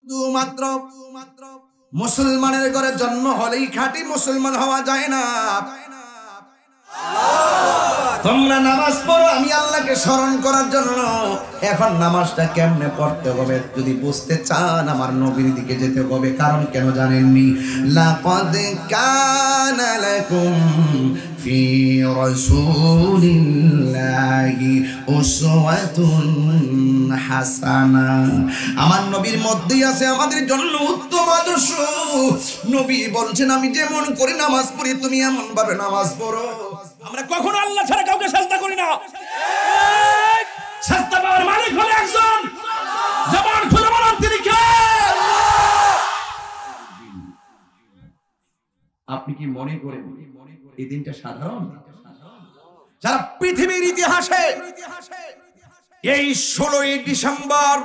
শুধুমাত্র মুসলমানের ঘরে জন্ম হলেই খাঁটি মুসলমান হওয়া যায় না। তোমরা নামাজ পড়ো আমি আল্লাহকে স্মরণ করার জন্য। এখন নামাজটা কেমনে পড়তে হবে যদি বুঝতে চান আমার নবীর দিকে যেতে হবে। কারণ কেন জানেননি? লাকাদ কানা লাকুম ফি রাসূলিল্লাহি উসওয়াতুন হাসানা। আমার নবীর মধ্যেই আছে আমাদের জন্য উত্তম আদর্শ। নবী বলছেন আমি যেমন করে নামাজ পড়ি তুমি এমন ভাবে নামাজ পড়ো। আমরা কখনো আল্লাহ ছাড়া কাউকে সাজদা করি না। সাজদা পাওয়ার মালিক হলো একজন। জবান খুলে বলুন তিনি কে? আপনি কি মনে করেন এই দিনটা সাধারণ? যারা পৃথিবীর ইতিহাসে এই 16ই ডিসেম্বর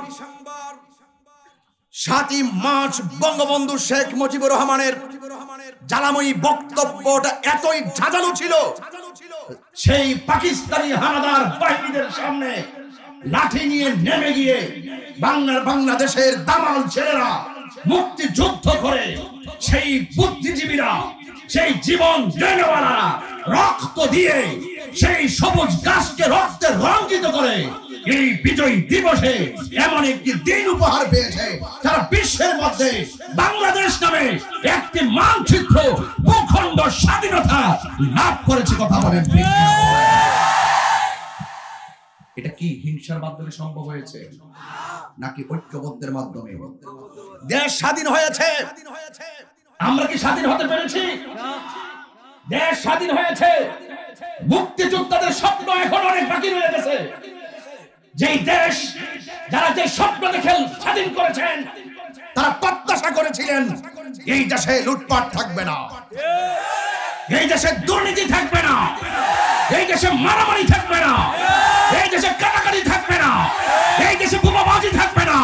7ই মার্চ বঙ্গবন্ধু শেখ মুজিবুর রহমানের জ্বালাময়ী বক্তব্যটা এতই ঝাঁঝালো ছিল, সেই পাকিস্তানি হানাদার বাহিনীদের সামনে লাঠি নিয়ে নেমে গিয়ে বাংলাদেশের দামাল ছেলেরা মুক্তিযুদ্ধ করে, সেই বুদ্ধিজীবীরা, সেই জীবন দেনওয়ালারা রক্ত দিয়ে সেই সবুজ গাছকে রক্তে রঞ্জিত করে এই বিজয় দিবসে এমন একটি দিন উপহার পেয়েছে যারা বিশ্বের মধ্যে বাংলাদেশ নামে একটি মানচিত্র ভূখণ্ড স্বাধীনতা লাভ করেছে। কথা বলেন এটা কি হিংসার মাধ্যমে সম্ভব হয়েছে নাকি ঐক্যবদ্ধের মাধ্যমে? দেশ স্বাধীন হয়েছে, আমরা কি স্বাধীন হতে পেরেছি? দেশ স্বাধীন হয়েছে, মুক্তিযোদ্ধাদের স্বপ্ন এখন অনেক বাকি রয়ে গেছে। যেই দেশ যারা যে স্বপ্ন দেখে স্বাধীন করেছেন তারা প্রত্যাশা করেছিলেন এই দেশে লুটপাট থাকবে না, এই দেশে দুর্নীতি থাকবে না, এই দেশে মারামারি থাকবে না, এই দেশে কাটাকাটি থাকবে না, এই দেশে বোমাবাজি থাকবে না,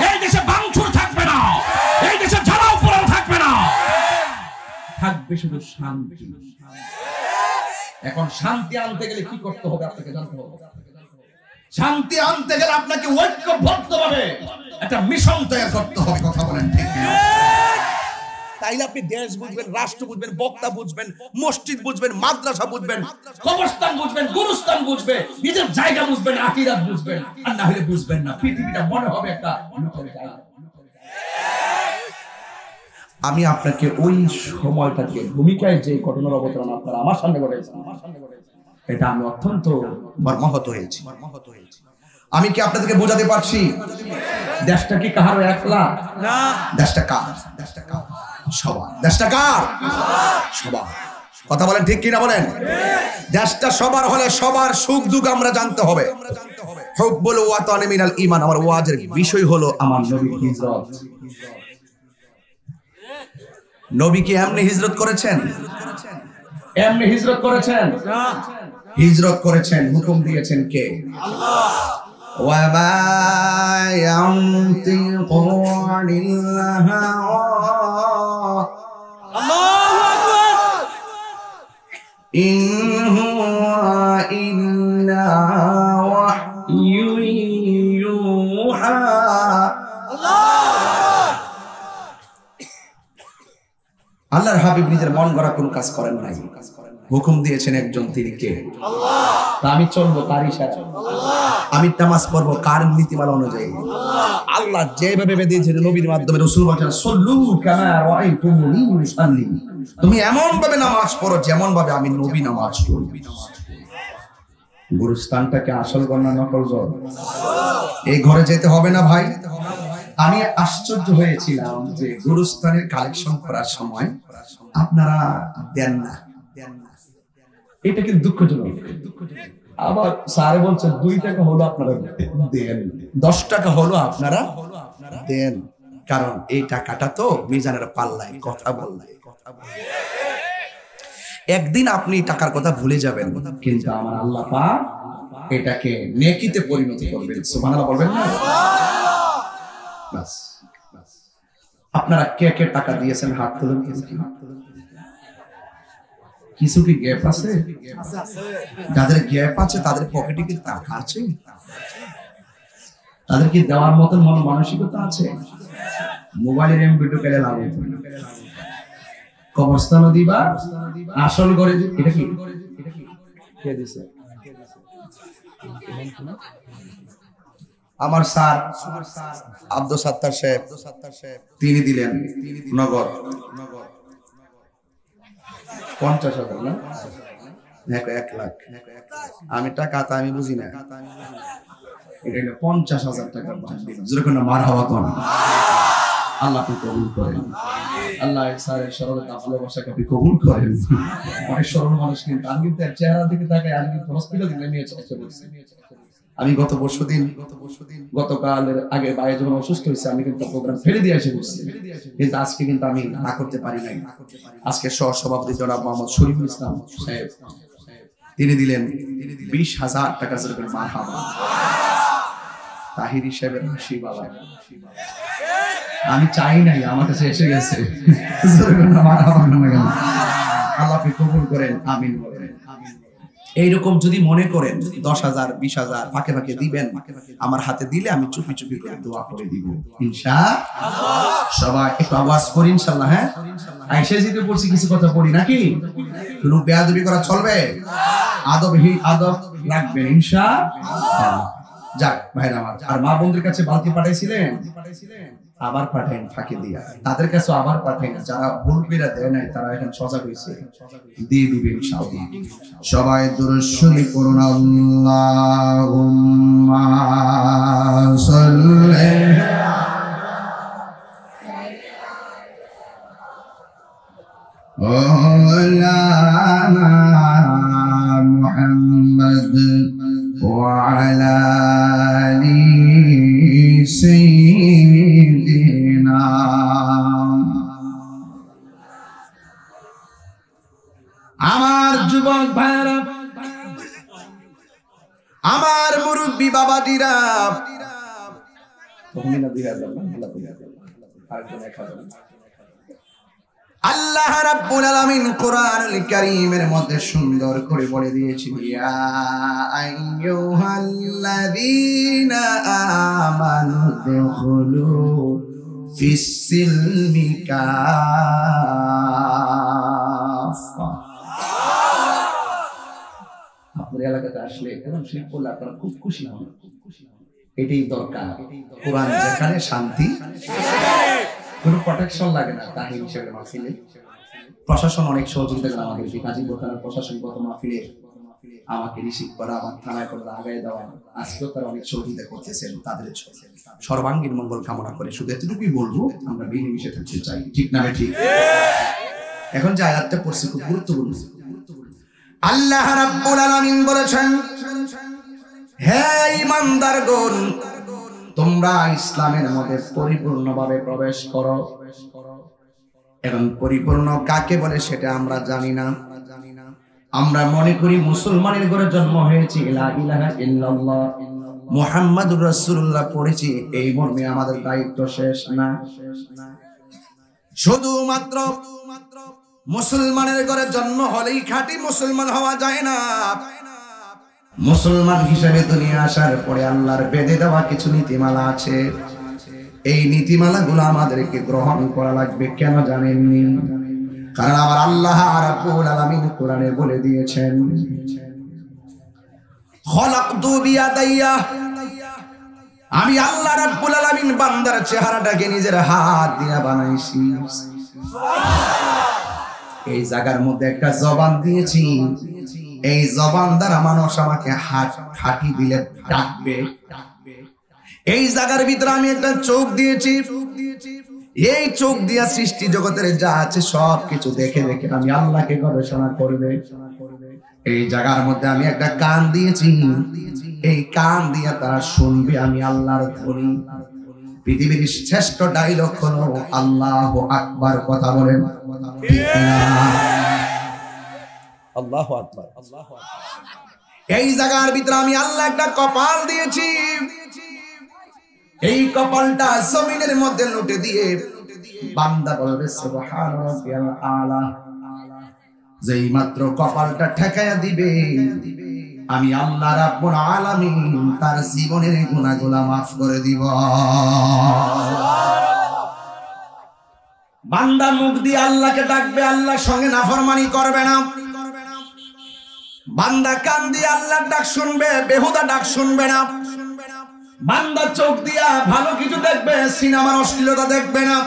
এই দেশে ভাঙচুর থাকবে না, এই দেশে জ্বালাও পোড়াও থাকবে না, থাকবে শুধু শান্তি। এখন শান্তি আনতে গেলে কি করতে হবে আপনাকে জানতে হবে। শান্তি আনতে গেলে আপনাকে ঐক্যবদ্ধভাবে একটা মিশন তৈরি করতে হবে। কথা বলেন ঠিক না? তাইলে আপনি দেশ বুঝবেন, রাষ্ট্র বুঝবেন, বক্তা বুঝবেন, মসজিদ বুঝবেন, মাদ্রাসা বুঝবেন, কবরস্থান বুঝবেন, গুরুস্থান বুঝবেন, নিজের জায়গা বুঝবেন, আকিদাত বুঝবেন। আর না হলে বুঝবেন না, পৃথিবীটা মনে হবে একটা নতুন জায়গা। আমি আপনাকে ওই সময়টাকে ভূমিকায় যে ঘটনার অবতরণ আপনারা আমার সামনে ঘটেছেন, এটা আমি অত্যন্ত মর্মাহত হয়েছি। আমি কি আপনাদেরকে বোঝাতে পারছি দেশটা কি কারো একলা না? দেশটা কার? দেশটা কার? সবার। দেশটা কার? সবার। কথা বলেন ঠিক কিনা বলেন? দেশটা সবার হলে সবার সুখ দুঃখ আমরা জানতে হবে। হুব্বুল ওয়াতানি মিনাল ঈমান। আমার ওয়াজের বিষয় হলো আমার নবীর হিজরত। নবী কি এমনি হিজরত করেছেন? এমনি হিজরত করেছেন? হিজরত করেছেন, হুকুম দিয়েছেন কে? আল্লাহ। ওয়া মা ইয়ানতিকু আনিল হাওয়া। আল্লাহু আকবার। ইন হুয়া ইল্লা ওয়াহয়ুন ইউহা। আল্লাহর হাবিব নিজের মন গড়া কোন কাজ করেন নাই, হুকুম দিয়েছেন একজন, তিনি কে? আল্লাহ। তা আমি চলবো তার ইশারায়, আমি নামাজ পড়বো কার নীতিমালা অনুযায়ী? আল্লাহ যেভাবে বেঁধেছেন নবীর মাধ্যমে রাসূল বলেন সল্লু কামা রাআইতুমুনি উসাল্লি। তুমি এমন ভাবে নামাজ পড়ো যেমন ভাবে আমি নবী নামাজ পড়ি। গুরুস্থানটাকে আসল গণনা নকল ঘর? এই ঘরে যেতে হবে না ভাই। আমি আশ্চর্য হয়েছিলাম যে গুরুস্থানের কালেকশন করার সময় আপনারা দেন না, এটা কিন্তু দুঃখজনক। আবার স্যার বলছে 2 টাকা হলো আপনারা দেন, 10 টাকা হলো আপনারা দেন, কারণ এই টাকাটা তো মিজানের পাল্লায় কথা বললাই। একদিন আপনি টাকার কথা ভুলে যাবেন, কিন্তু আমার আল্লাহ পাক এটাকে নেকিতে পরিণত করবেন। সুবহানাল্লাহ বলবেন না? বাস। আপনারা কে কে টাকা দিয়েছেন হাত তুলুন। কিছু কি গ্যাপ আছে? যাদের গ্যাপ আছে তাদের পকেটে কি টাকা আছে? তাদের কি দেওয়ার মতন মানসিকতা আছে? মোবাইলের এমবি ঢুকালে লাভ হতো না। কবরস্থান দিবা, আসল করে এটা কি কে দিছে? আমার স্যার আব্দুল সাত্তার সাহেব, তিনি দিলেন নগদ 50,000 না 1 লাখ। আমি টাকা তা আমি বুঝি না, এটা হলো 50,000 টাকা যেরকম মারহাবা কোন আল্লাহ কবুল করেন। আল্লাহ স্যারের সরলতা ভালোবাসাকে কবুল করেন। অনেক সরল মানুষ, কিন্তু আমি কিন্তু চেহারা দিকে তাকাই, আমি কিন্তু হসপিটালে নিয়ে চলে বলছি। আমি গতকালের আগে বাইরে যখন অসুস্থ হয়েছে, আমি কিন্তু প্রোগ্রাম ফেলে দিয়ে এসে বলছি, কিন্তু আজকে কিন্তু আমি না করতে পারি নাই। আজকে সভাপতি জনাব মোহাম্মদ শরীফুল ইসলাম সাহেব তিনি দিলেন 20,000 টাকা জরুরি মারহাবা। তাহিরি সাহেবের হাসি বাবা, আমি চাই নাই, আমার কাছে এসে গেছে। আল্লাহ কবুল করেন, আমিন বলেন। এইরকম যদি মনে করেন 10,000 20,000 ফাঁকে ফাঁকে দিবেন, আমার হাতে দিলে আমি চুপি চুপি করে দোয়া করে দিব ইনশাআল্লাহ। সবাই একটু আওয়াজ করি ইনশাআল্লাহ। হ্যাঁ, আয়েশা জিতে বলছি কিছু কথা পড়ি নাকি? কোনো বেয়াদবি করা চলবে? আদব রাখবেন ইনশাআল্লাহ। যাক ভাইরা আমার, আর মা বোনদের কাছে বালতি পাঠাইছিলেন, আবার পাঠাইন ফাঁকি দিয়া, তাদের কাছে আবার পাঠাইন। যারা ভুল করে দেয় নাই তারা এখন সজাগ হয়েছে, দিয়ে দিবে ইনশাআল্লাহ। সবাই দুরূদ শরীফ পড়ুন। আল্লাহুম্মা সাল্লি আলা মুহাম্মদ ওয়া আলা আলি সাইয়্যিদিনা। আমার যুবক ভাইরা, আমার মুরব্বী বাবাজিরা, আল্লাহ রাব্বুল আলামিন কোরআনুল কারীমের মধ্যে সুন্দর করে বলে দিয়েছেন, ইয়া আইয়ুহাল্লাযীনা আমানু দুখুলু ফিস-সিলমি কাফা। আপনার এলাকাতে আসলে কোরআন শরীফ পড়লে আপনারা খুব খুশি হন, এটাই দরকার। কোরআন যেখানে শান্তি, কোনো প্রোটেকশন লাগে না। তাহির হিসেবে মাহফিলে প্রশাসন অনেক সহযোগিতা করে আমাদের, গাজীপুর থানার প্রশাসনগত মাহফিলে আমাকে রিসিভ করা, আমার থানায় করে আগায় দেওয়া, আজকেও তারা অনেক সহযোগিতা করতেছেন। তাদের সর্বাঙ্গীন মঙ্গল কামনা করে শুধু এতটুকুই বলবো, আমরা মিলেমিশে থাকতে চাই, ঠিক না ঠিক? এখন যে আয়াতটা পড়ছি খুব গুরুত্বপূর্ণ। আল্লাহ রাব্বুল আলামিন বলেছেন, হে ঈমানদারগণ, তোমরা ইসলামের মধ্যে পরিপূর্ণভাবে প্রবেশ করো। এখন পরিপূর্ণ কাকে বলে সেটা আমরা জানি না। আমরা মনে করি মুসলমানের ঘরে জন্ম হয়েছে, লা ইলাহা ইল্লাল্লাহ মুহাম্মাদুর রাসূলুল্লাহ পড়েছি, এই মর্মে আমাদের দায়িত্ব শেষ না। শুধুমাত্র মুসলমানের ঘরে জন্ম হলেই খাঁটি মুসলমান হওয়া যায় না। মুসলমান হিসেবে দুনিয়া আসার পরে আল্লাহর বেঁধে দেওয়া কিছু নীতিমালা আছে, এই নীতিমালাগুলো আমাদেরকে গ্রহণ করা লাগবে। কেন জানেননি? কারণ আমার আল্লাহ রাব্বুল আলামিন কোরআনে বলে দিয়েছেন, খলাকতু বিয়াদাইয়া, আমি আল্লাহ রাব্বুল আলামিন বান্দার চেহারাটাকে নিজের হাত দিয়ে বানাইছি। এই জায়গার মধ্যে একটা জবান দিয়েছি, এই জবান দ্বারা মানুষ আমাকে হাঁটি দিলে ডাকবে। এই জায়গার ভিতরে আমি একটা চোখ দিয়েছি, এই চোখ দিয়া সৃষ্টি জগতের যা আছে সব কিছু দেখে দেখে আমি আল্লাহকে গবেষণা করবে। এই জায়গার মধ্যে আমি একটা কান দিয়েছি, এই কান দিয়া তারা শুনবে আমি আল্লাহর ধ্বনি। পৃথিবীর শ্রেষ্ঠ ডায়লগ হলো আল্লাহু আকবার, কথা বলেন আল্লাহু আকবার। এই জায়গার ভিতরে আমি আল্লাহ একটা কপাল দিয়েছি, এই কপালটা জমিনের মধ্যে লুটে দিয়ে বান্দা বলবে সুবহান রাব্বিয়াল আলা। যেই মাত্র কপালটা ঠেকায়া দিবে, আমি আল্লাহ রাব্বুল আলামিন তার জীবনের গুনাহগুলো মাফ করে দিব। বান্দা মুখ দিয়ে আল্লাহকে ডাকবে, আল্লাহর সঙ্গে নাফরমানি করবে না। বান্দা কান দিয়ে আল্লাহর ডাক শুনবে, বেহুদা ডাক শুনবে না। বান্দা চোখ দিয়া ভালো কিছু দেখবে, সিনেমার অশ্লীলতা দেখবে না।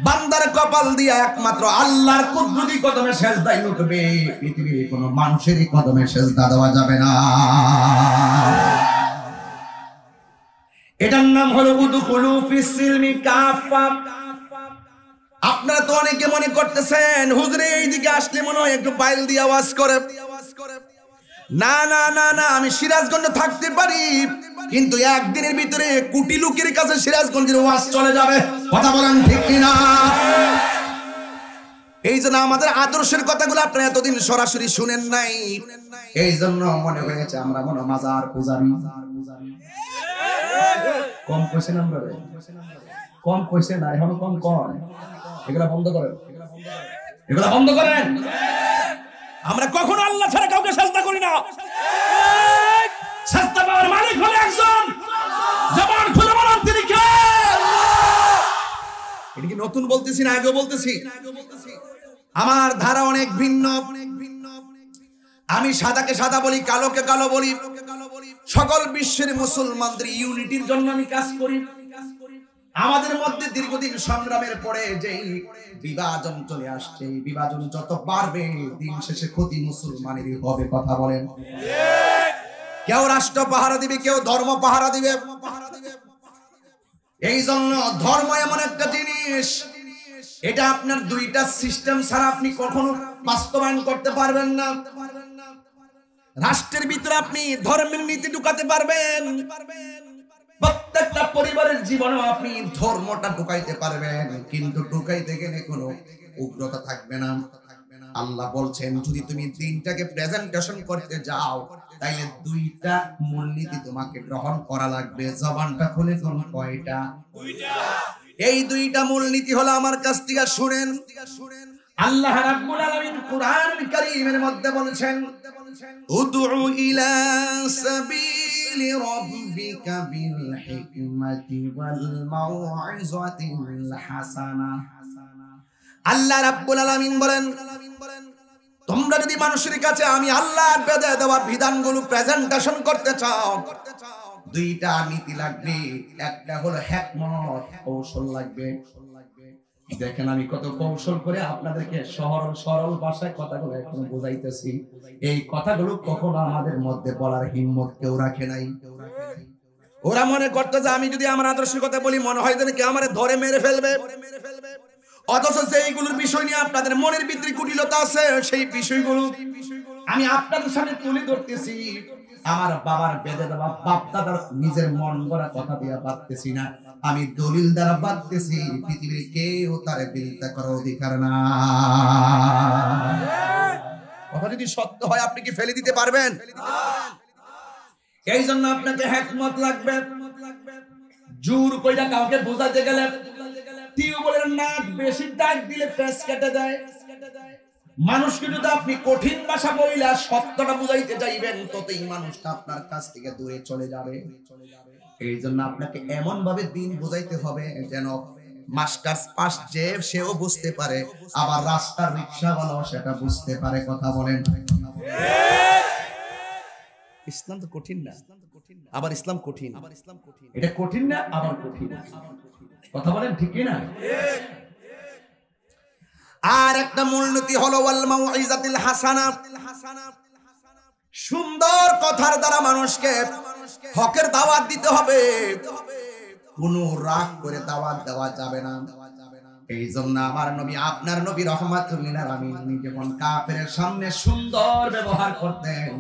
বান্দার কপাল দিয়া একমাত্র আল্লাহর কুদরতি কদমে সেজদায় উঠবে, পৃথিবীর কোনো মানুষেরই কদমে সেজদা দেওয়া যাবে না। এটার নাম হলো উদখুলু ফিস সিলমি কাফা। আপনারা তো অনেকে মনে করতেছেন হুজুরে এইদিকে আসলে মনে হয় একটু বাইল দিয়ে আওয়াজ করে। না না না না, আমি সিরাজগঞ্জে থাকতে পারি, কিন্তু একদিনের ভিতরে কোটি লোকের কাছে সিরাজগঞ্জের ওয়াজ চলে যাবে। কথা বলেন ঠিক কিনা? এই জন্য আমাদের আদর্শের কথাগুলো আপনারা এতদিন সরাসরি শুনেন নাই, এই জন্য মনে হয়েছে আমরা মনে মাজার পূজারি। কম কইছেন আমরা, কম কইছে না, এখন কম কম। এগুলা বন্ধ করেন, এগুলা বন্ধ করেন। আমরা কখনো আল্লাহ ছাড়া কাউকে সাজদা করি না। সাজদা পাওয়ার মালিক হলো একজন, জবান খুলে বলেন তিনি কে? এটা কি নতুন বলতেছি না আগে বলতেছি? আমার ধারা অনেক ভিন্ন। আমি সাদাকে সাদা বলি, কালোকে কালো বলি। সকল বিশ্বের মুসলমানদের ইউনিটির জন্য আমি কাজ করি। আমাদের মধ্যে দীর্ঘদিন সংগ্রামের পরে যে বিভাজন চলে আসছে, বিভাজন যত বাড়বে দিন শেষে ক্ষতি মুসলমানেরই হবে। কথা বলেন। কেউ রাষ্ট্র পাহারা দিবে, কেউ ধর্ম পাহারা দিবে। এই জন্য ধর্ম এমন একটা জিনিস, এটা আপনার দুইটা সিস্টেম ছাড়া আপনি কখনো বাস্তবায়ন করতে পারবেন না। রাষ্ট্রের ভিতরে আপনি ধর্মের নীতি ঢুকাতে পারবেন, প্রত্যেকটা পরিবারের জীবনে আপনি ধর্মটা ঢুকাইতে পারবেন, কিন্তু ঢুকাইতে গেলে কোনো উগ্রতা থাকবে না। আল্লাহ বলছেন যদি তুমি দিনটাকে প্রেজেন্টেশন করতে যাও তাইলে দুইটা মূলনীতি তোমাকে গ্রহণ করা লাগবে। জবানটা খুলে কোন কয়টা? এই দুইটা মূলনীতি হলো আমার কাছ থেকে শুনেন। আল্লাহ রাব্বুল আলামিন কুরআনুল কারীমের মধ্যে বলেছেন উদউ ইলা সাবিলি রাব্বিকা বিল হিকমাতি ওয়াল মাউইযাতিল হাসানা। আল্লাহ রাব্বুল আলামিন বলেন তোমরা যদি মানুষের কাছে আমি আল্লাহর বেদে দেওয়া বিধানগুলো প্রেজেন্টেশন করতে চাও, দুইটা নীতি লাগবে। একটা হলো হিকমত, কৌশল লাগবে। দেখেন আমি কত কৌশল করে আপনাদেরকে সরল সরল ভাষায় কথাগুলো এখন বোঝাইতেছি। এই কথাগুলো কখনো আমাদের মধ্যে বলার হিম্মত কেউ রাখে নাই। ওরা মনে করতে যে আমি যদি আমার আদর্শের কথা বলি মনে হয় যেন কেউ আমারে ধরে মেরে ফেলবে। অথচ সেইগুলোর বিষয় নিয়ে আপনাদের মনের ভিতরে কুটিলতা আছে, সেই বিষয়গুলো আমি আপনাদের সামনে তুলে ধরতেছি। আমার বাবার বেদে দেওয়া বাপ দাদার নিজের মন গড়া কথা দিয়ে বাঁধতেছি না, আমি দলিল দ্বারা বাঁধতেছি। পৃথিবীর কেউ তার বিরোধিতা করার অধিকার না। কথা যদি সত্য হয় আপনি কি ফেলে দিতে পারবেন? এই জন্য আপনাকে হিকমত লাগবে। জোর কইরা কাউকে বোঝাতে গেলে টিউবওয়েলের নাট বেশি ডাক দিলে ফেস কেটে দেয়। মানুষকে যদি আপনি কঠিন ভাষা বইলা সত্যটা বুঝাইতে চাইবেন ততই মানুষটা আপনার কাছ থেকে দূরে চলে যাবে। এই জন্য আপনাকে এমন ভাবে দিন বুঝাইতে হবে যেন মাস্টার্স পাস যে সেও বুঝতে পারে, আবার রাস্তার রিকশাওয়ালাও সেটা বুঝতে পারে। কথা বলেন। ইসলাম তো কঠিন না, আবার ইসলাম কঠিন। এটা কঠিন না আবার কঠিন। কথা বলেন ঠিক কি না? আর একটা মূলনীতি হলো ওয়াল মাউইযাতিল হাসানা। সুন্দর কথার দ্বারা মানুষকে হকের দাওয়াত দিতে হবে, কোনো রাগ করে দাওয়াত দেওয়া যাবে না। এই জন্য আমার নবী আপনার নবী রাহমাতুল লিল আলামিন যখন কাফেরের সামনে সুন্দর ব্যবহার করতেন,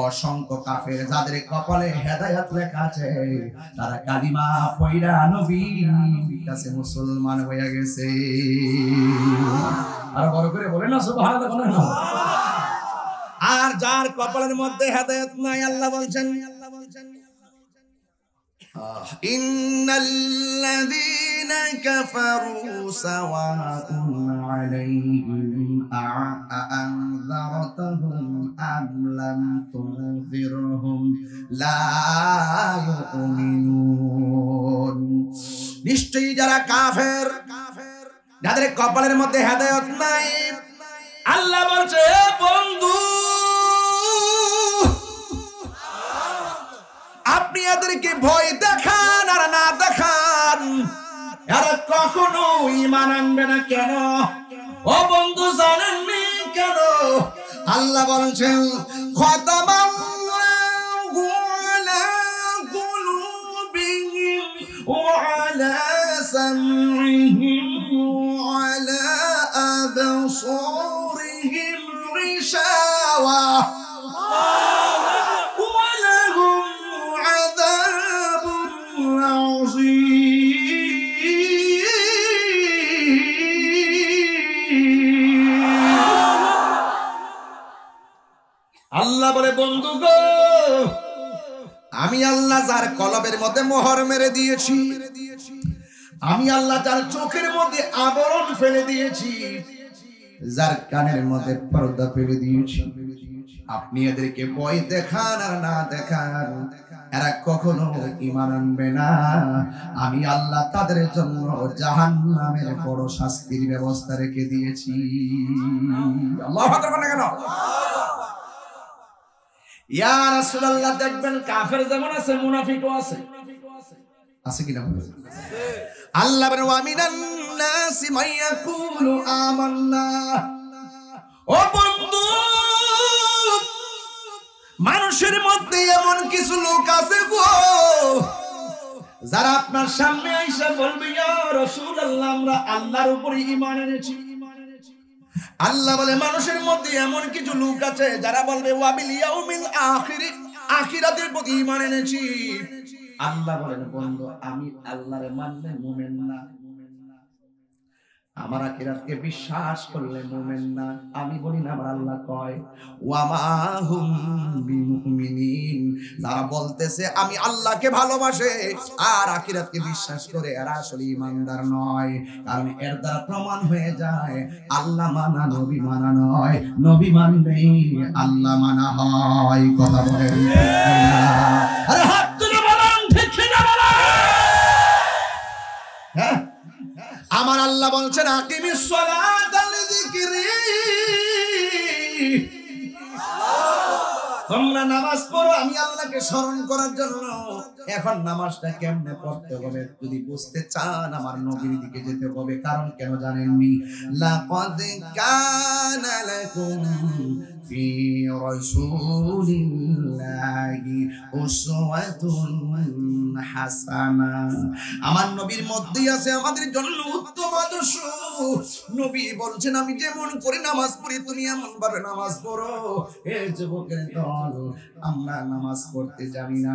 অসংখ্য কাফের যাদের কপালে হেদায়েত লেখা আছে তারা কালিমা পয়রা নবীর কাছে মুসলমান হয়ে গেছে। আর বড় করে বলেন না সুবহানাল্লাহ। আর যার কপালের মধ্যে হেদায়েত নাই আল্লাহ বলছেন ইন্নাল্লাযীনা কাফারু সাওয়াউন আলাইহিম আ'আনযারতাহুম আম লাম তুনযিরহুম লা ইউমিনুন। নিশ্চয়ই যারা কাফের যাদের কপালের মধ্যে হেদায়েত নাই, আল্লাহ বলছে বন্ধু আপনি এদেরকে ভয় দেখান আর না দেখান, এরা কখনো ঈমান আনবে না। কেন ও বন্ধু জানেননি কেন? আল্লাহ বলছেন খাতামাল্লাহু আলা কুলুবিহিম ওয়া আলা সামইহিম ওয়া আলা আবসারিহিম গিশাওয়া ওয়া লাহুম আযাবুন আযীম। আল্লাহ বলে বন্ধু গো আমি আল্লাহ যার কলবের মধ্যে মোহর মেরে দিয়েছি, আমি আল্লাহ যার চোখের মধ্যে আবরণ ফেলে দিয়েছি, যার কানের মধ্যে পর্দা ফেলে দিয়েছি, আপনি এদেরকে ভয় দেখান আর না দেখান, এরা কখনো ঈমান আনবে না। আমি আল্লাহ তাদের জন্য জাহান্নামের বড় শাস্তির ব্যবস্থা রেখে দিয়েছি। আল্লাহু আকবার কেন? ইয়া রাসূলুল্লাহ দেখবেন কাফের যেমন আছে মুনাফিকও আছে, আছে কি না? আল্লাহ বলেন ওয়া মিনান নাসি মান ইয়াকুলু আমান্না। ও বন্ধু মানুষের মধ্যে এমন কিছু লোক আছে গো যারা আপনার সামনে আইসা বলবে ইয়া রাসূলুল্লাহ আমরা আল্লাহর উপরে ঈমান এনেছি। আল্লাহ বলে মানুষের মধ্যে এমন কিছু লোক আছে যারা বলবে ওয়া বিল ইয়াউমিল আখির, আখিরাতের প্রতি ঈমান এনেছি। আল্লাহ বলেন বন্ধু আমি আল্লাহরে মানলে মুমিন না, আমার আখিরাতকে বিশ্বাস করলে মুমিন না। আমি বলি না, আমার আল্লাহ কয় ওয়া মা হুম বিমুমিনিন, যারা বলতেছে আমি আল্লাহকে ভালোবাসে আর আখিরাতকে বিশ্বাস করে এরা আসলে ঈমানদার নয়। কারণ এর দ্বারা প্রমাণ হয়ে যায় আল্লাহ মানা নবী মানা নয়, নবী মানলেই আল্লাহ মানা হয়। কথা বলেন আরে হাত তুলে বলেন ঠিক না বলেন? হ্যাঁ আমার আল্লাহ বলছেন আকিমিস সালাতা লিযিকরি, তোমরা নামাজ পড়ো আমি আল্লাহকে স্মরণ করার জন্য। এখন নামাজটা কেমনে পড়তে হবে যদি বুঝতে চান আমার নবীর দিকে যেতে হবে। কারণ কেন জানেননি? লাকাদ কানা লাকুম ফি রাসূলিল্লাহি উসওয়াতুন হাসানা, আমার নবীর মধ্যেই আছে আমাদের জন্য উত্তম আদর্শ। নবী বলছেন আমি যেমন করে নামাজ পড়ি তুমি এমন ভাবে নামাজ পড়ো। এই যুবকের দল আমরা নামাজ পড়তে জানি না,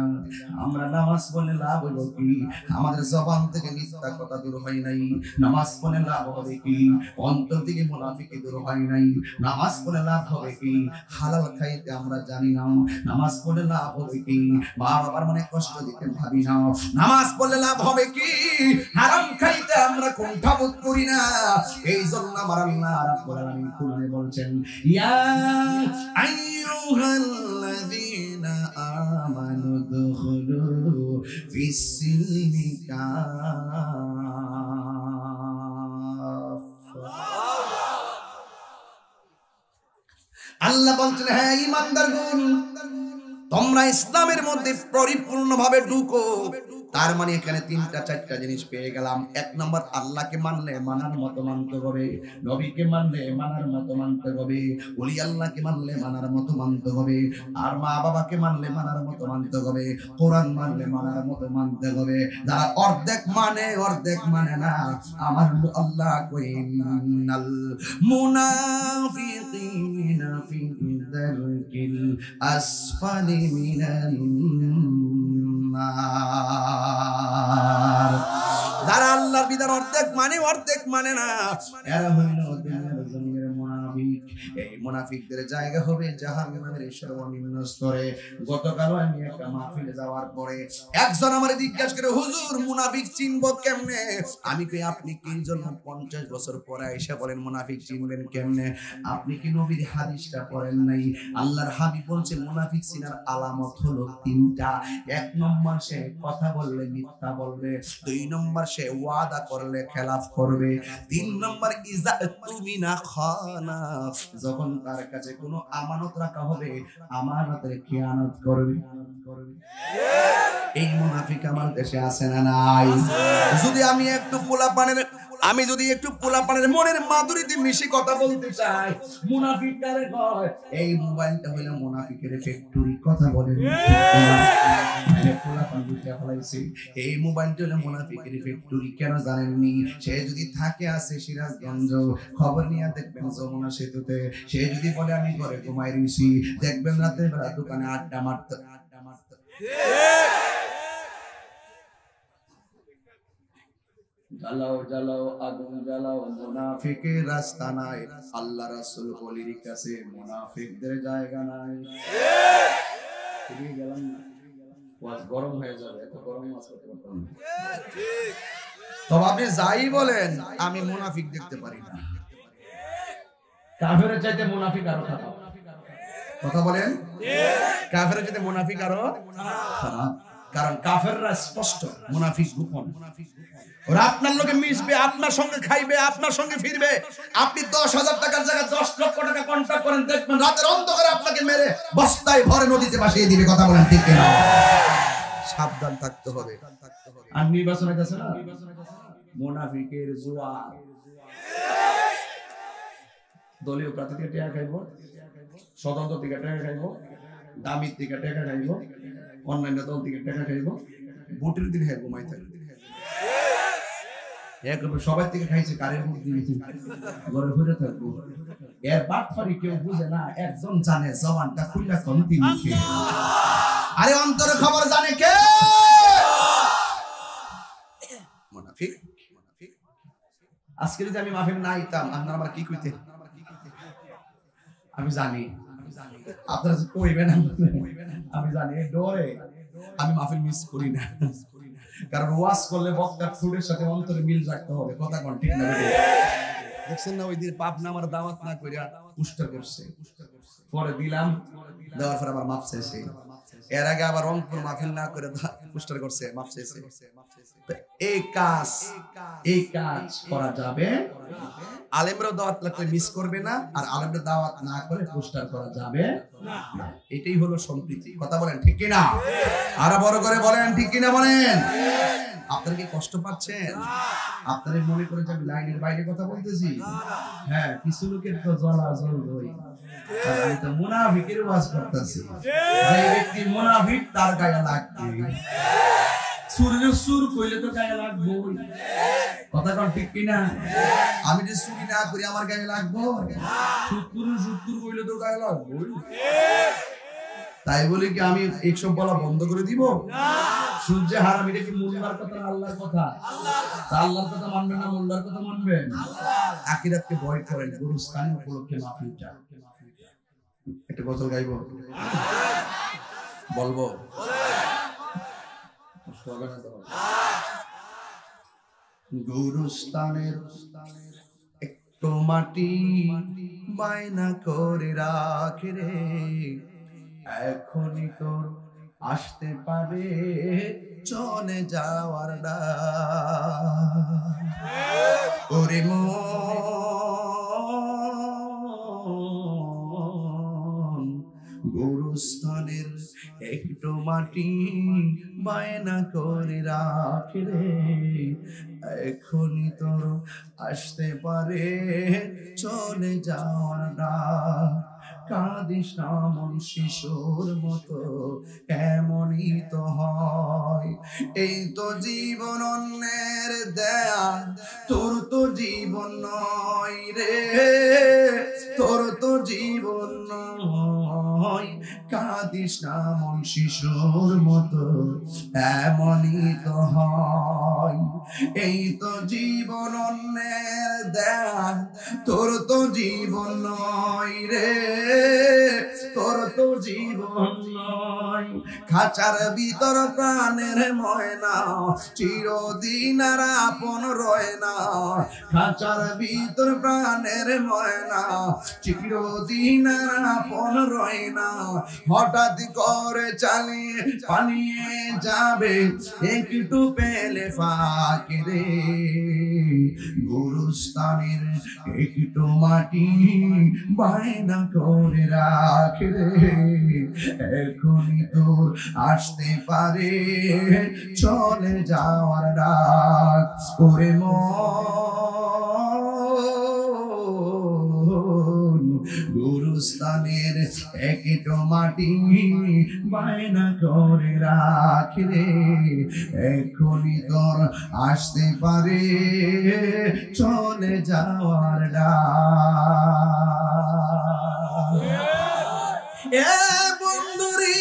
আমরা নামাজ পড়লে লাভ হইব কি? আমাদের জবান থেকে মিথ্যা কথা দূর হয় নাই। নামাজ পড়লে লাভ হবে কি? অন্তর থেকে মুনাফিকি দূর হয় নাই। নামাজ পড়লে লাভ হবে কি? হালাল খাইতে আমরা জানি না। নামাজ পড়লে লাভ হবে কি? মা বাবার মনে কষ্ট দিতে ভাবি না। নামাজ পড়লে লাভ হবে কি? হারাম খাইতে আমরা কুণ্ঠাবোধ করি না। এই জন্য আমার আল্লাহ রাব্বুল আলামিন কুরআনে বলছেন ইয়া আইয়ুহাল্লাযীনা আমানু দুখুলু ফিস-সিলমি কাফা। আল্লাহ বলছেন হ্যাঁ ঈমানদারগণ তোমরা ইসলামের মধ্যে পরিপূর্ণভাবে ঢুকো। তার মানে এখানে তিনটা চারটা জিনিস পেয়ে গেলাম। এক নম্বর আল্লাহকে মানলে মানার মতো মানতে হবে, নবীকে মানলে মানার মতো মানতে হবে, ওলি আল্লাহকে মানলে মানার মতো মানতে হবে, আর মা বাবাকে মানলে মানার মতো মানতে হবে, কোরআন মানলে মানার মতো মানতে হবে। যারা অর্ধেক মানে না আমার আল্লাহ কইন নাল মুনাফিকিনা ফি দারকিল আসফালি মিনান নার। যারা আল্লাহর বিধান অর্ধেক মানে না এরা হইল দুনিয়ার জমিনের মুনাফিক। এই মুনাফিকদের জায়গা হবে জাহান্নামের সর্বনিম্ন স্তরে। গতকাল আমি একটা মাহফিলে যাওয়ার পরে একজন আমারে জিজ্ঞাসা করে, হুজুর মুনাফিক চিনব কেমনে? আমি কই, আপনি কি জন্য 50 বছর পরে এসে বলেন মুনাফিক চিনবেন কেমনে? আপনি কি নবীর হাদিসটা পড়েন নাই? আল্লাহর হাবিব বলছেন মুনাফিক চিনার আলামত হলো 3টা। 1 নম্বর, সে কথা বললে মিথ্যা বলবে। 2 নম্বর, সে ওয়াদা করলে খেলাফ করবে। 3 নম্বর, ইজা তুমিনা খানা, যখন তার কাছে কোনো আমানত রাখা হবে আমানতের খেয়ানত করবে। এই মুনাফিক আমার দেশে আছে না নাই? যদি আমি একটু পোলাপানের মনের মাধুরীতে মিশে কথা বলতে চাই, মুনাফিক কারে কয়? এই মোবাইলটা হলো মুনাফিকের ফ্যাক্টরি। কথা বলেন, পোলাপান বুঝতে ফলাইছে এই মোবাইলটা হলো মুনাফিকের ফ্যাক্টরি। কেন জানেননি? সে যদি থাকে আছে সিরাজগঞ্জ, খবর নিয়ে দেখবেন যমুনা সেতুতে। সে যদি বলে আমি ঘরে ঘুমাই রইছি, দেখবেন রাতের বেলা দোকানে আড্ডা মারতে। জ্বালাও জ্বালাও আগুন জ্বালাও, মুনাফিকের রাস্তা নাই। আল্লাহ রাসূল বলে রেখেছে মুনাফিকদের জায়গা নাই। গেলাম না, গরম হয়ে যাবে, এত গরম মাছ করতে পারতাম না। তবে আপনি যাই বলেন, আমি মুনাফিক দেখতে পারি না। কাফেরের চাইতে মুনাফিক আরো খারাপ। কথা বলেন, কাফেরের চাইতে মুনাফিক আরো খারাপ। কারণ কাফেররা স্পষ্ট, মুনাফিক গোপন। ওরা আপনার লগে মিশবে, আপনার সঙ্গে খাইবে, আপনার সঙ্গে ফিরবে। আপনি 10,000 টাকার জায়গায় 10 লক্ষ টাকা কন্ট্রাক্ট করেন, দেখবেন রাতের অন্ধকারে আপনাকে মেরে বস্তায় ভরে নদীতে ভাসিয়ে দিবে। কথা বলেন ঠিক কিনা? সাবধান থাকতে হবে। আর নির্বাচনে গেছে না, মুনাফিকের জোয়ার। দলীয় প্রার্থী থেকে টাকা খাইব, স্বতন্ত্র থেকে টাকা খাইব, দামির থেকে টাকা খাইব, অন্যান্য দল থেকে টাকা খাইব, ভোটের দিন হ্যাঁ ঘুমাই থাকবে। সবাই থেকে খাইছে, কারের ভোট দিয়েছে, ঘরে ঘুরে থাকবো। এর বাটফারি কেউ বুঝে না, একজন জানে, জবানটা খুললা কমতি মুখে। আরে অন্তরে খবর জানে কে? মুনাফিক। আজকে যদি আমি মাহফিল না আইতাম, আপনারা আমার কি কইতেন? আমি জানি আপনারা কইবেন, আমি জানি। ডরে আমি মাহফিল মিস করি না, কারণ ওয়াজ করলে বক্তার ফুডের সাথে অন্তরে মিল রাখতে হবে। কথা কোন ঠিক না? দেখছেন না, ওই দিন পাবনা আমার দাওয়াত না কইরা পুস্টার করছে, পরে দিলাম, দেওয়ার পর আবার মাপ চাইছে। এর আগে আবার রংপুর মাহফিল না করে পুস্টার করছে, মাপ চাইছে। এই কাজ করা যাবে। আলেমরা দাওয়াত লাগলে মিস করবে না, আর আলেমরা দাওয়াত না করে পোস্টার করা যাবে না। এটাই হলো সম্প্রীতি। কথা বলেন ঠিক কি না? আরো বড় করে বলেন ঠিক কি না বলেন। আপনারা কি কষ্ট পাচ্ছেন? আপনারা মনে করেন যে আমি লাইনের বাইরে কথা বলতেছি? হ্যাঁ, কিছু লোকের তো জ্বলাজ্বল হই, আমি তো মুনাফিকের ওয়াজ করতেছি। যে ব্যক্তি মুনাফিক তার গায়ে লাগবে। সুরের সুর কইলে তো গায়ে লাগবে। কথা কোন ঠিক কি না? আমি যে চুরি না করি আমার গায়ে লাগবো? সুত্তর কইলে তো গায়ে লাগবে। তাই বলি কি আমি 100 বলা বন্ধ করে দিব? সূর্য হারাম, এটা কি মোল্লার কথা না আল্লাহর কথা? আল্লাহর কথা মানবেন না মোল্লার কথা মানবেন? আখিরাতকে ভয় করেন, গুরুস্থান উপলক্ষে মাহফিলটা। একটা গজল গাইবো, বলবো? গুরুস্থানের একটু মাটি বায়না করে রাখে রে, এখনই তোর আসতে পারে চলে যাওয়ার ডাক। ওরে মন, গুরুস্থানের একটু মাটি বায়না করে রাখে রে, এখনই তোর আসতে পারে চলে যাওয়ার ডাক। কাঁদিস না মন শিশুর মতো, এমনই তো হয়। এই তো জীবন অন্যের দেয়া, তোর তো জীবন নয় রে, তোর তো জীবন নয়। কাঁদিস না মন শিশুর মতো, এমনই তো হয়। এই তো জীবন অন্যের দেয়া, তোর তো জীবন নয় রে, তোর তো জীবন নয়। খাঁচার ভিতর প্রাণের ময়না, চিরদিন আর আপন রয় না। খাঁচার ভিতর প্রাণের ময়না, চিরদিন আর আপন রয় না। হঠাৎ করে চালিয়ে পালিয়ে যাবে, একটু পেলে ফাঁকি রে। গুরুস্থানের একটু মাটি বায়না করে রাখে রে। এখনই তোর আসতে পারে চলে যাওয়ার ডাক, করে মন গুরুস্থানের একটু মাটি বায়না করে রাখে রে। এখনই তোর আসতে পারে চলে যাওয়ার ডাক। এ বন্ধুরি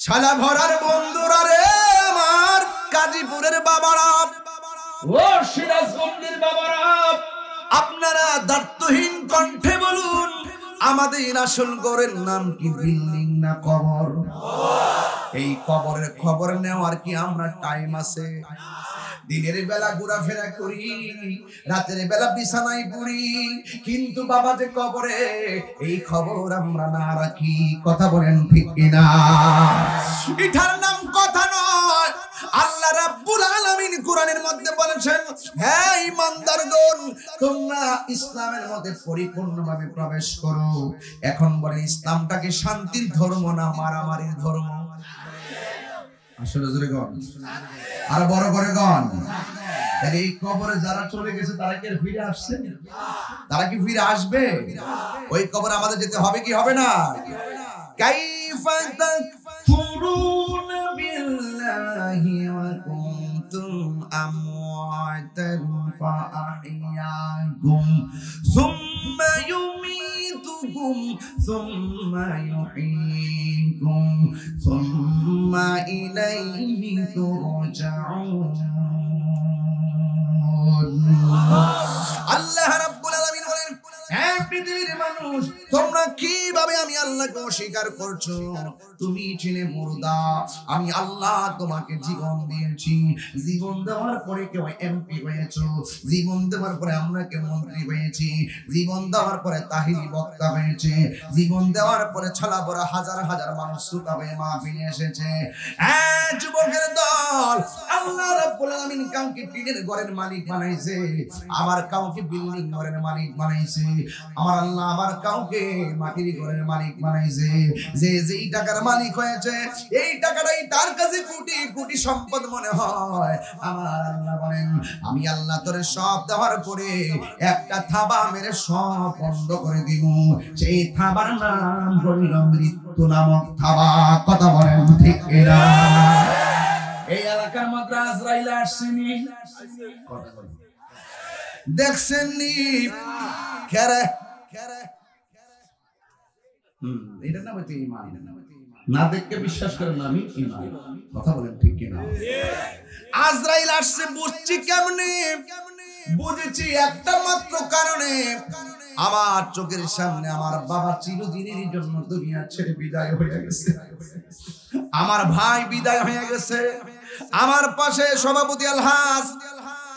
ছালা ভরার বন্ধুরা রে, আমার গাজীপুরের বাবারা, ও সিরাজগঞ্জের বাবারা, আপনারা দায়িত্বহীন কণ্ঠে বলুন, আমাদের আসল ঘরের নাম কি বিল্ডিং না কবর? এই কবরের খবর নেওয়ার কি আমরা টাইম আছে? দিনের বেলা ঘোরাফেরা করি, রাতের বেলা বিছানায় পড়ি, কিন্তু বাবা যে কবরে, এই খবর আমরা না রাখি। কথা বলেন ঠিক কিনা? এটার নাম কথা নয়। আল্লাহ রাব্বুল আলামিন কোরআনের মধ্যে বলেছেন, হে ঈমানদারগণ, তোমরা ইসলামের মধ্যে পরিপূর্ণভাবে প্রবেশ করো। এখন বলেন, ইসলামটা কি শান্তির ধর্ম না মারামারির ধর্ম? আসলে জোরে গণ, আর বড় করে গণ। এই কবরে যারা চলে গেছে তারা কি ফিরে আসছে? তারা কি ফিরে আসবে? ওই কবরে আমাদের যেতে হবে কি হবে না? কাইফা তাকফুরুনা বিল্লাহি ওয়া কুনতুম আমওয়াতান ফাআহইয়াকুম সুম্মা ইউমীতুকুম সুম্মা ইউহয়ীকুম সুম্মা ইলাইহি তুরজাউন। আল্লাহ রাব্বুল আলামিন বলেন, হে পৃথিবীর মানুষ, তোমরা কিভাবে আমি আল্লাহকে অস্বীকার করছো? তুমি ছিলে মুর্দা, আমি আল্লাহ তোমাকে জীবন দিয়েছি। জীবন দেওয়ার পরে কেউ এমপি হয়েছো, জীবন দেওয়ার পরে আমরা কেউ মন্ত্রী হয়েছি, জীবন দেওয়ার পরে তাহিরি বক্তা হয়েছে, জীবন দেওয়ার পরে ছলা বড় হাজার হাজার মানুষ শ্রোতা হয়ে মাহফিলে এসেছে। যুবকের দল, আল্লাহ রাব্বুল আলামিন কাউকে টিনের ঘরের মালিক বানাইছে, আবার কাউকে বিল্ডিং ঘরের মালিক বানাইছে। আমার আল্লাহ আবার কাউকে মাটির ঘরের মালিক বানাইছে। যে যেই টাকার মালিক হয়েছে, এই টাকাটাই তার কাছে কোটি কোটি সম্পদ মনে হয়। আমার আল্লাহ বলেন, আমি আল্লাহ তোরে সব দেওয়ার পরে একটা থাবা মেরে সব বন্ধ করে দিব। সেই থাবার নাম হইল মৃত্যু নামক থাবা। কথা বলেন ঠিক কিনা? এই এলাকার মধ্যে আজরাইল আসেনি, দেখছেন নি? খেরে এটা নাম হচ্ছে ঈমান। না দেখে বিশ্বাস করেন না, আমি ঈমান। কথা বলেন ঠিক কিনা? আজরাইল আসছে বুঝছি কেমনে? বুঝেছি একটা মাত্র কারণে, আমার চোখের সামনে আমার বাবা চিরদিনের জন্য দুনিয়া ছেড়ে বিদায় হয়ে গেছে, আমার ভাই বিদায় হয়ে গেছে, আমার পাশে সভাপতি আলহাজ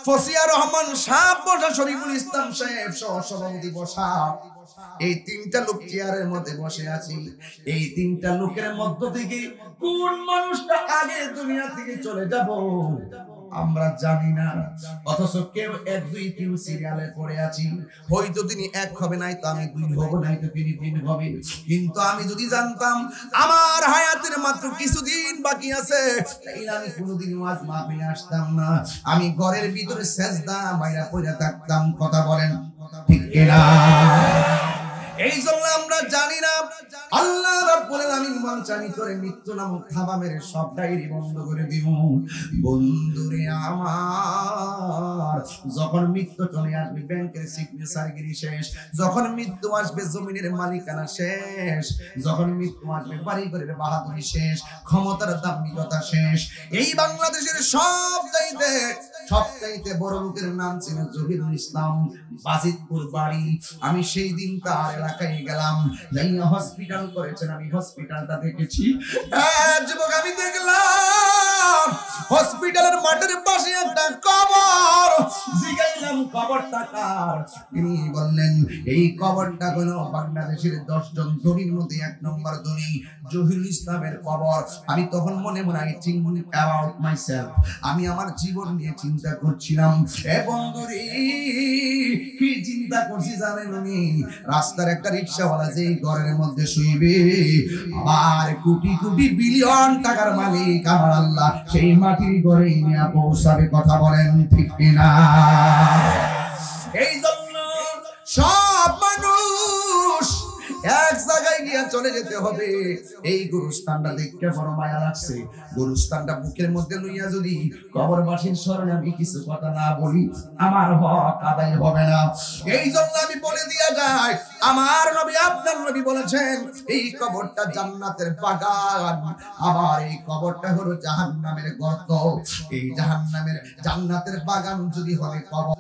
ফসিয়া রহমান সাহেব বসা, শরীফুল ইসলাম সাহেব সহ সভাপতি বসা, এই তিনটা লোক চেয়ারের মধ্যে বসে আছি। এই তিনটা লোকের মধ্য থেকে কোন মানুষটা আগে দুনিয়া থেকে চলে যাব আমরা জানি না। অথচ কেউ এক দুই কেউ সিরিয়ালে পড়ে আছি। হয়তো তিনি এক হবে, নাই তো আমি দুই হব, নাই তো তিনি তিন হবে। কিন্তু আমি যদি জানতাম আমার হায়াতের মাত্র কিছুদিন বাকি আছে, তাইলে আমি কোনোদিন ওয়াজ মাহফিলে আসতাম না, আমি ঘরের ভিতরে সেজদা বাইরা পড়ে থাকতাম। কথা বলেন ঠিক কিনা? এই জন্য আমরা জানি না আল্লাহ রাব্বুল আলামিন বলছেন করে মৃত্যু নামক থাবা মেরে সব ডায়েরি বন্ধ করে দিব। বন্ধুরে আমার, যখন মৃত্যু চলে আসবে ব্যাংকের সিগনেচার গিরি শেষ, যখন মৃত্যু আসবে জমিনের মালিকানা শেষ, যখন মৃত্যু আসবে বাড়ি ঘরের বাহাদুরি শেষ, ক্ষমতার দাম্ভিকতা শেষ। এই বাংলাদেশের সবচাইতে বড় লোকের নাম ছিল জহিরুল ইসলাম, বাজিতপুর বাড়ি। আমি সেই দিন তার এলাকায় গেলাম, যাইয়া হসপিটাল করেছেন, আমি হসপিটালটা দেখেছি। যুবক আমি দেখলাম হসপিটালের মাঠের পাশে একটা কবর। জিজ্ঞাসলাম কবরটা কার? তিনি বললেন এই কবরটা হলো বাংলাদেশের 10 জন ধনীর মধ্যে 1 নম্বর ধনী জহিরুল ইসলামের কবর। আমি তখন মনে মনে আই থিংক অ্যাবাউট মাইসেলফ, আমি আমার জীবন নিয়ে চিন্তা করছিলাম। এ বন্ধুরে কি চিন্তা করছি জানেন? আমি রাস্তার একটা রিকশাওয়ালা যে ঘরের মধ্যে শুইবে, আর কোটি কোটি বিলিয়ন টাকার মালিক আমার আল্লাহ সেই মাটির ঘরে নিয়ে পৌঁছাবে। কথা বলেন ঠিক কিনা? এই জন্য সব মানুষ এক জায়গায় গিয়া চলে যেতে হবে। এই গুরুস্থানটা দেখতে বড় মায়া লাগছে। গুরুস্থানটা বুকের মধ্যে লইয়া যদি কবরবাসীর স্মরণে আমি কিছু কথা না বলি, আমার হক আদায় হবে না। এই জন্য আমি বলে দিয়া যাই, আমার নবী আপনার নবী বলেছেন এই কবরটা জান্নাতের বাগান, আবার এই কবরটা হলো জাহান্নামের গর্ত। এই জাহান্নামের জান্নাতের বাগান যদি হয় কবর